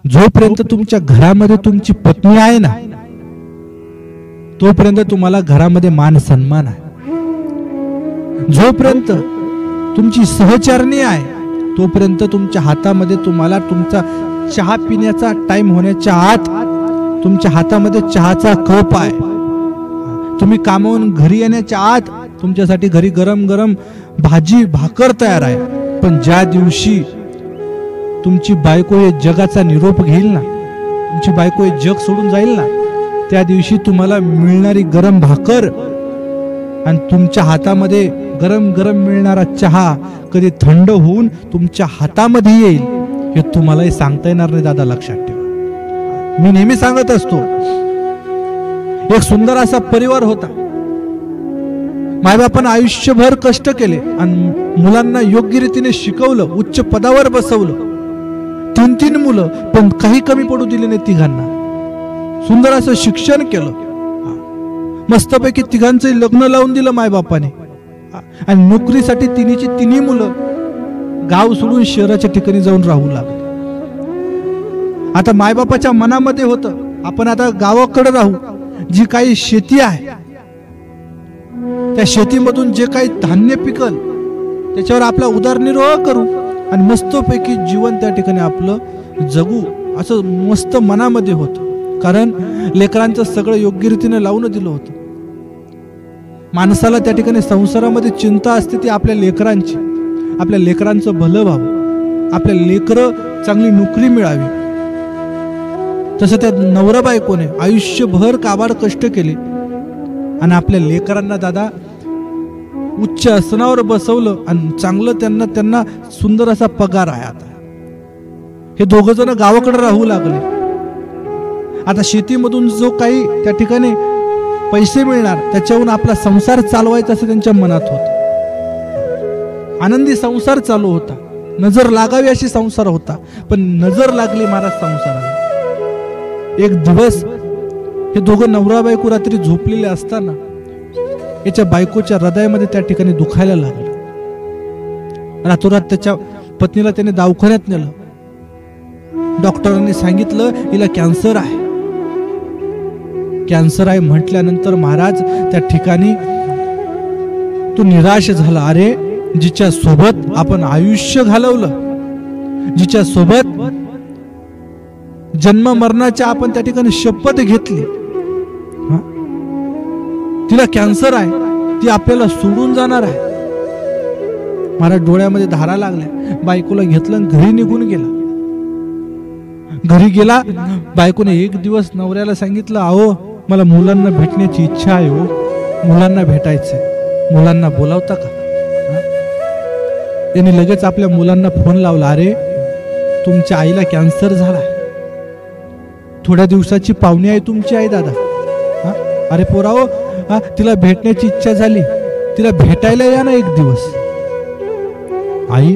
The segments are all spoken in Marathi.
जोपर्यंत तुमच्या घरामध्ये तुमची पत्नी आहे ना, तोपर्यंत तुम्हाला घरामध्ये मान सन्मान आहे. जोपर्यंत तुमची सहचारणी आहे, तोपर्यंत तुमच्या हातामध्ये तुम्हाला तुमचा चहा पिण्याचा टाइम होण्याच्या आत तुमच्या हातामध्ये चहाचा कप आहे. तुम्ही कामावून घरी येण्याच्या आत तुमच्यासाठी घरी गरम गरम भाजी भाकर तयार आहे. पण ज्या दिवशी तुमची बायको हे जगाचा निरोप घेईल ना, तुमची बायको हे जग सोडून जाईल ना, त्या दिवशी तुम्हाला मिळणारी गरम भाकर आणि तुमच्या हातामध्ये गरम गरम मिळणारा चहा कधी थंड होऊन तुमच्या हातामध्ये येईल हे तुम्हालाही सांगता येणार नाही. दादा लक्षात ठेवा, मी नेहमी सांगत असतो, एक सुंदर असा परिवार होता. मायबापानं आयुष्यभर कष्ट केले आणि मुलांना योग्य रीतीने शिकवलं, उच्च पदावर बसवलं. 3 मुलं, पण काही कमी पडू दिले नाही तिघांना. सुंदर असं शिक्षण केलं, मस्तपैकी तिघांचं लग्न लावून दिलं मायबापाने. आणि नोकरीसाठी तिन्ही मुलं गाव सोडून शहराच्या ठिकाणी जाऊन राहू लागले. आता मायबापाच्या मनामध्ये होतं आपण आता गावाकडे राहू, जी काही शेती आहे त्या शेतीमधून जे काही धान्य पिकल त्याच्यावर आपला उदरनिर्वाह करू आणि मस्तपैकी जीवन त्या ठिकाणी आपलं जगू, असं मस्त मनामध्ये होतं. कारण लेकरांचं सगळं योग्य रीतीने लावून दिलं होतं. माणसाला त्या ठिकाणी संसारामध्ये चिंता असते ती आपल्या लेकरांची, आपल्या लेकरांचं भलं व्हावं, आपल्या लेकरं चांगली नोकरी मिळावी. तसं त्या नवरा बायकोने आयुष्यभर काबाड कष्ट केले आणि आपल्या लेकरांना दादा उच्च आसनावर बसवलं आणि चांगलं त्यांना सुंदर असा पगार आहे. आता हे दोघ जण गावाकडे राहू लागले. आता शेतीमधून जो काही त्या ठिकाणी पैसे मिळणार त्याच्याहून आपला संसार चालवायचा असं त्यांच्या मनात होतं. आनंदी संसार चालू होता, नजर लागावी अशी संसार होता, पण नजर लागली महाराज संसाराला. एक दिवस हे दोघं नवरा बायको रात्री झोपलेले असताना याच्या बायकोच्या हृदयामध्ये त्या ठिकाणी दुखायला लागलं. रातोरात त्याच्या पत्नीला त्याने दवाखान्यात नेलं. डॉक्टरांनी सांगितलं हिला कॅन्सर आहे. कॅन्सर आहे म्हटल्यानंतर महाराज त्या ठिकाणी तो निराश झाला. अरे, जिच्या सोबत आपण आयुष्य घालवलं, जिच्या सोबत जन्म मरणाच्या आपण त्या ठिकाणी शपथ घेतली, तिला कॅन्सर आहे, ती आपल्याला सोडून जाणार आहे. महाराज डोळ्यामध्ये धारा लागल्या. बायकोला घेतलं आणि घरी निघून गेला. घरी गेला, बायकोने एक दिवस नवऱ्याला सांगितलं, अहो मला मुलांना भेटण्याची इच्छा आहे, हो मुलांना भेटायचंय, मुलांना बोलावता का? त्यांनी लगेच आपल्या मुलांना फोन लावला. अरे, तुमच्या आईला कॅन्सर झाला, थोड्या दिवसाची पाहुणी आहे तुमची आई दादा. अरे पोराओ, तिला भेटण्याची इच्छा झाली, तिला भेटायला या ना एक दिवस. आई,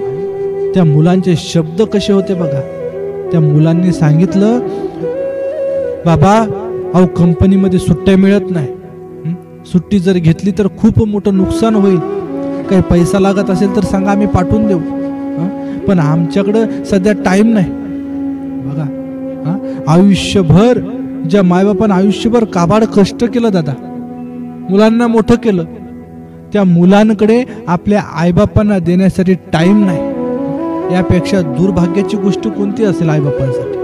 त्या मुलांचे शब्द कसे होते बघा. त्या मुलांनी सांगितलं, बाबा अहो कंपनीमध्ये सुट्ट्या मिळत नाही, सुट्टी जर घेतली तर खूप मोठं नुकसान होईल. काही पैसा लागत असेल तर सांगा, आम्ही पाठवून देऊ, पण आमच्याकडं सध्या टाइम नाही. बघा, आयुष्यभर ज्या मायबापानं आयुष्यभर काबाड कष्ट केलं दादा, मुलांना मोठं केलं, त्या मुलांकडे आपल्या आईबापांना देण्यासाठी टाइम नाही. यापेक्षा दुर्भाग्याची गोष्ट कोणती असेल आईबापांसाठी?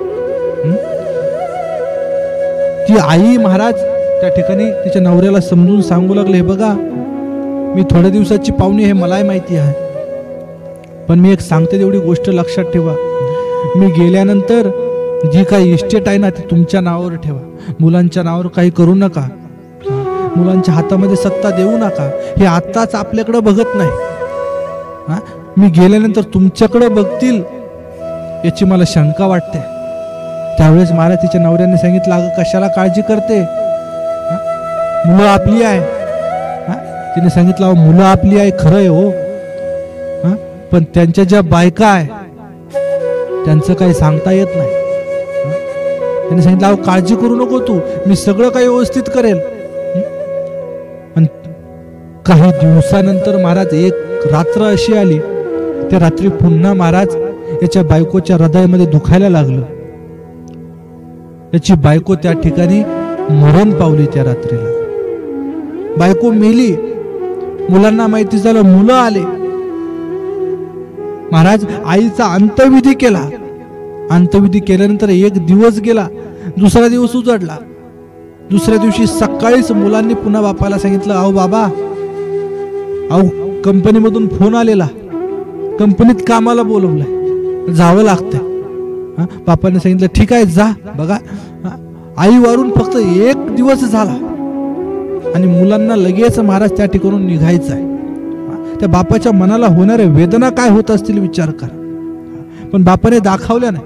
ती आई महाराज त्या ठिकाणी तिच्या नवऱ्याला समजून सांगू लागले, हे बघा मी थोड्या दिवसाची पाहुणी हे मलाही माहिती आहे, पण मी एक सांगते तेवढी गोष्ट लक्षात ठेवा. मी गेल्यानंतर जी काही इस्टेट आहे ना ती तुमच्या नावावर ठेवा, मुलांच्या नावावर काही करू नका, मुलांच्या हातामध्ये सत्ता देऊ नका. हे आत्ताच आपल्याकडे बघत नाही, मी गेल्यानंतर तुमच्याकडे बघतील याची मला शंका वाटते. त्यावेळेस मला तिच्या नवऱ्याने सांगितलं, अगं कशाला काळजी करते, मुलं आपली आहे. तिने सांगितलं, मुलं आपली आहे खरं आहे हो, पण त्यांच्या ज्या बायका आहे त्यांचं काही सांगता येत नाही. त्यांनी सांगितलं, अहो काळजी करू नको तू, मी सगळं काही व्यवस्थित करेल. काही दिवसानंतर महाराज एक रात्र अशी आली, त्या रात्री पुन्हा महाराज याच्या बायकोच्या हृदयामध्ये दुखायला लागलं. त्याची बायको त्या ठिकाणी मरण पावली. त्या रात्रीला बायको मेली. मुलांना माहिती झालं, मुलं आले. महाराज आईचा अंत्यविधी केला. अंत्यविधी केल्यानंतर एक दिवस गेला, दुसरा दिवस उजाडला. दुसऱ्या दिवशी सकाळीच मुलांनी पुन्हा बापाला सांगितलं, अहो बाबा, अहो कंपनीमधून फोन आलेला, कंपनीत कामाला बोलवलंय, जावं लागतंय. बापाने सांगितलं ठीक आहे जा. बघा आई वारून फक्त एक दिवस झाला आणि मुलांना लगेच महाराज त्या ठिकाणून निघायचं आहे. त्या बापाच्या मनाला होणाऱ्या वेदना काय होत असतील विचार करा. पण बापाने दाखवल्या नाही.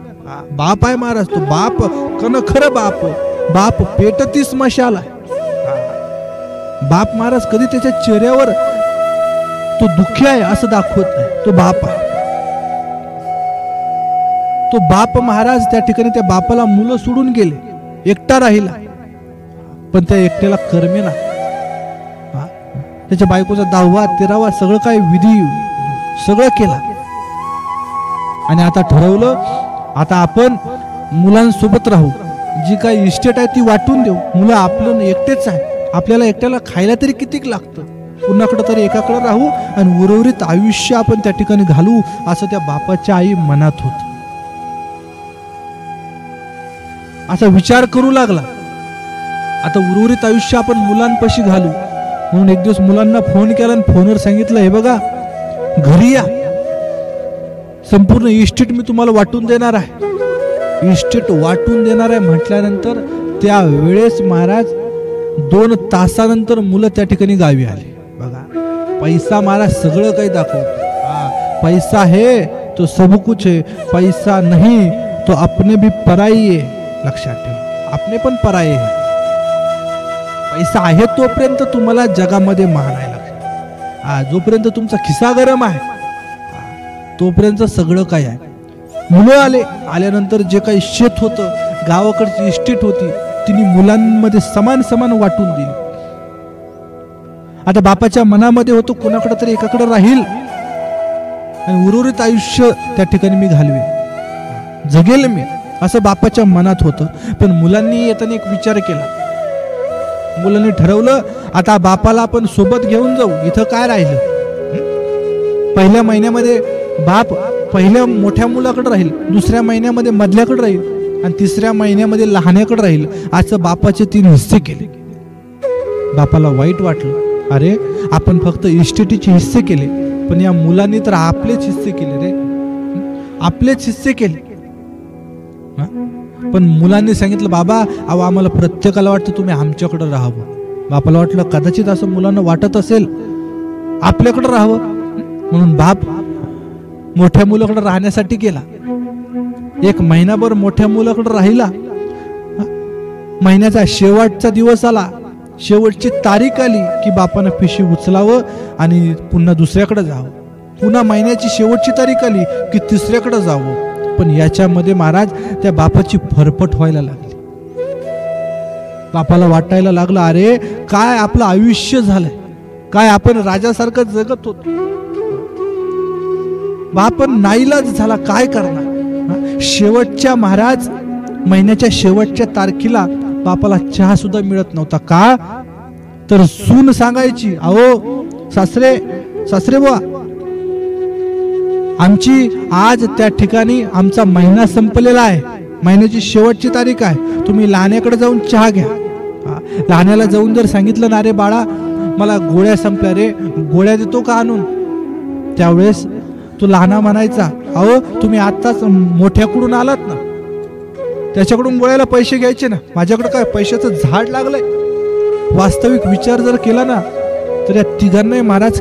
बाप आहे महाराज, तो बाप खरं बाप. बाप पेटतीस मशाल आहे. बाप महाराज कधी त्याच्या चेहऱ्यावर तो दुःखी आहे असं दाखवत नाही. तो बाप आहे. तो बाप महाराज त्या ठिकाणी त्या बापाला मुलं सोडून गेले, एकटा राहिला. पण त्या एकट्याला करमेना. त्याच्या बायकोचा 10वा 13वा सगळं काय विधी सगळं केला. आणि आता ठरवलं, आता आपण मुलांसोबत राहू, जी काही इस्टेट आहे ती वाटून देऊ. मुलं आपलं एकटेच आहे, आपल्याला एकट्याला खायला तरी कितीक लागतं, कुणाकडे तरी एकाकडे राहू आणि उर्वरित आयुष्य आपण त्या ठिकाणी घालू, असं त्या बापाच्या आई मनात होत. असा विचार करू लागला, आता उर्वरित आयुष्य आपण मुलांपाशी घालू. म्हणून एक दिवस मुलांना फोन केला आणि फोनवर सांगितलं, हे बघा घरी या, संपूर्ण इस्टेट मी तुम्हाला वाटून देणार आहे. इस्टेट वाटून देणार आहे म्हटल्यानंतर त्या वेळेस महाराज 2 तासानंतर मुलं त्या ठिकाणी गावी आले. बघा पैसा महाराज सगळं काही दाखवतो. पैसा है तो सब कुछ है, पैसा नहीं तो अपने भी पराई है. लक्षात ठेवा, आपले पण पराये आहे. पैसा आहे तोपर्यंत तुम्हाला जगामध्ये मान आहे. लक्षात, जोपर्यंत तुमचा खिसा गरम आहे तोपर्यंत सगळं काय आहे. मुलं आल्यानंतर जे काही शेत होतं, गावाकडची इस्टेट होती, तिने मुलांमध्ये समान समान वाटून दिली. आता बापाच्या मनामध्ये होतं कोणाकडे तरी एकाकडे राहील आणि उर्वरित आयुष्य त्या ठिकाणी मी घालवेन, जगेल मी, असं बापाच्या मनात होतं. पण मुलांनी येताना एक विचार केला. मुलांनी ठरवलं, आता बापाला आपण सोबत घेऊन जाऊ. इथं काय राहिलं, पहिल्या महिन्यामध्ये बाप पहिल्या मोठ्या मुलाकडे राहील, दुसऱ्या महिन्यामध्ये मधल्याकडे राहील आणि तिसऱ्या महिन्यामध्ये लहान्याकडे राहील. असं बापाचे 3 हिस्से केले. बापाला वाईट वाटलं, अरे आपण फक्त इस्टेटीचे हिस्से केले, पण या मुलांनी तर आपलेच हिस्से केले रे, आपलेच हिस्से केले. पण मुलांनी सांगितलं, बाबा अहो आम्हाला प्रत्येकाला वाटतं तुम्ही आमच्याकडे राहावं. बापाला वाटलं कदाचित असं मुलांना वाटत असेल, आपल्याकडे राहावं. म्हणून बाप मोठ्या मुलाकडे राहण्यासाठी गेला. 1 महिनाभर मोठ्या मुलाकडे राहिला. महिन्याचा शेवटचा दिवस आला, शेवटची तारीख आली की बापानं पिशवी उचलावं आणि पुन्हा दुसऱ्याकडे जावं. पुन्हा महिन्याची शेवटची तारीख आली की तिसऱ्याकडे जावं. पण याच्यामध्ये महाराज त्या बापाची फरफट व्हायला लागली. बापाला वाटायला लागलं, अरे काय आपलं आयुष्य झालंय, काय आपण राजासारखं जगत होतो. बाप नाईलाज झाला, काय करणार. शेवटच्या महाराज महिन्याच्या शेवटच्या तारखेला बापाला चहा सुद्धा मिळत नव्हता. का तर सून सांगायची, अहो सासरे बुवा, आमची आज त्या ठिकाणी आमचा महिना संपलेला आहे, महिन्याची शेवटची तारीख आहे, तुम्ही लहान्याकडे जाऊन चहा घ्या. लहान्याला जाऊन जर सांगितलं ना, रे बाळा मला गोळ्या संपल्या रे, गोळ्या देतो का आणून, त्यावेळेस तो लहाना म्हणायचा, अहो तुम्ही आत्ताच मोठ्याकडून आलात ना, त्याच्याकडून गोळ्याला पैसे घ्यायचे ना, माझ्याकडे काय पैशाचं झाड लागलंय. वास्तविक विचार जर केला ना तर या तिघांनाही महाराज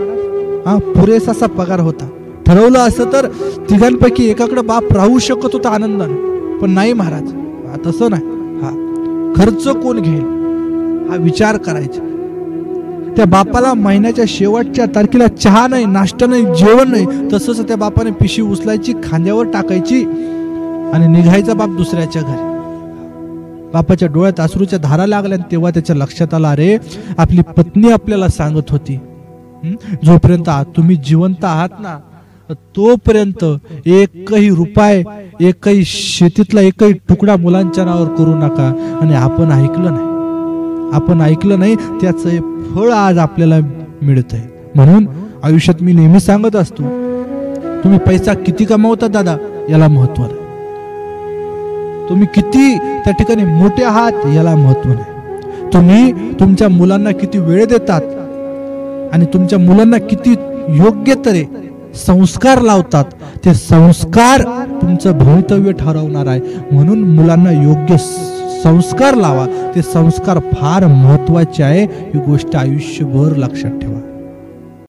पुरेसा असा पगार होता. ठरवलं असं तर तिघांपैकी एकाकडे बाप राहू शकत होता आनंदाने, पण नाही महाराज, तसं नाही. खर्च कोण घेईल हा विचार करायचा. त्या बापाला महिन्याच्या शेवटच्या तारखेला चहा नाही, नाश्ता नाही, जेवण नाही. तसंच त्या बापाने पिशवी उचलायची, खांद्यावर टाकायची आणि निघायचा बाप दुसऱ्याच्या घरी. बापाच्या डोळ्यात अश्रूच्या धारा लागल्या. तेव्हा त्याच्या लक्षात आला, अरे आपली पत्नी आपल्याला सांगत होती, जोपर्यंत तुम्ही जिवंत आहात ना, तोपर्यंत एकही रुपये, एकही शेतीतला एकही तुकडा मुलांच्या नावावर करू नका. आणि आपण ऐकलं नाही त्याचं फळ आज आपल्याला मिळत आहे. म्हणून आयुष्यात मी नेहमी सांगत असतो, तुम्ही पैसा किती कमावता दादा याला महत्व नाही, तुम्ही किती त्या ठिकाणी मोठे आहात याला महत्व नाही, तुम्ही तुमच्या मुलांना किती वेळ देतात आणि तुमच्या मुलांना किती योग्य तरे संस्कार लावतात, ते संस्कार तुमचं भवितव्य ठरवणार आहे. म्हणून मुलांना योग्य संस्कार लावा, ते संस्कार फार महत्वाचे आहे. ही गोष्ट आयुष्यभर लक्षात ठेवा.